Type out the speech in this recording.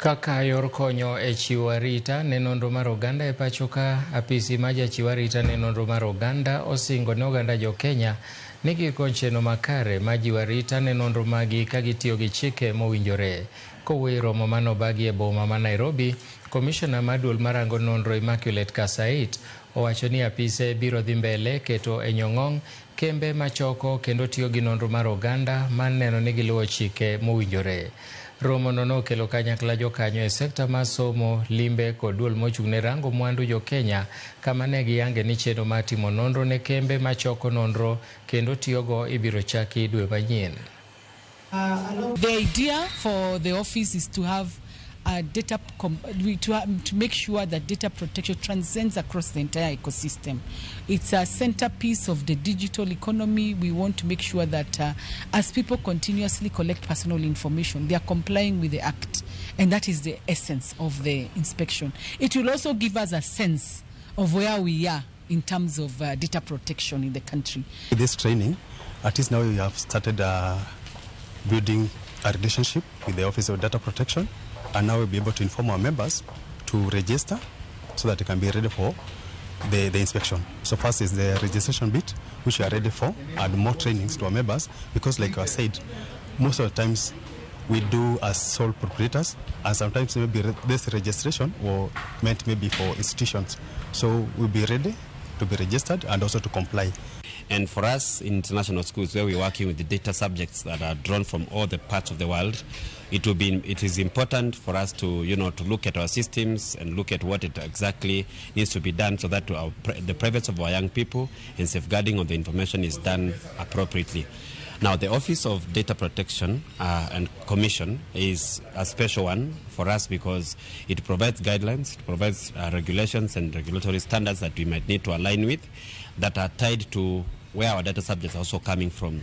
Kaka yor konyo e chiwo arita ne nonro mar oganda e pacho ka, apisi ma jachiwo arita ne nonro mar oganda osingo ne oganda jo Kenya ni gikon chenro makare ma jiwo arita ne nonro magi ka gitiyo gi chike mowinjore. Kowuoyo e romo manobagi e boma ma Nairobi, Komishona mar duol marango nonro Immaculate Kasait owacho ni apise biro dhi mbele keto e nyong'ong kembe ma choko kendo tiyo gi nonro mar oganda mar neno ni giluwo chike mowinjore. Romo no nokelo kanyakla jokanyo e sekta mar somo, limbe kod duol mochung'ne rango mwandu jo Kenya, kama ne giyange ni chenro mar timo nonro ne kembe ma choko nonro kendo tiyogo ibiro chaki dwe manyien. The idea for the office is to have to make sure that data protection transcends across the entire ecosystem. It's a centerpiece of the digital economy. We want to make sure that as people continuously collect personal information, they are complying with the Act, and that is the essence of the inspection. It will also give us a sense of where we are in terms of data protection in the country. This training, at least now we have started building a relationship with the Office of Data Protection, and now we'll be able to inform our members to register so that they can be ready for the inspection. So first is the registration bit, which we are ready for, and more trainings to our members, because like I said, most of the times we do as sole proprietors, and sometimes maybe this registration or meant maybe for institutions. So we'll be ready to be registered and also to comply. And for us in international schools, where we're working with the data subjects that are drawn from all the parts of the world, it is important for us to to look at our systems and look at what it exactly needs to be done, so that the privacy of our young people and safeguarding of the information is done appropriately. Now, the Office of Data Protection and Commission is a special one for us because it provides guidelines, it provides regulations and regulatory standards that we might need to align with, that are tied to where our data subjects are also coming from.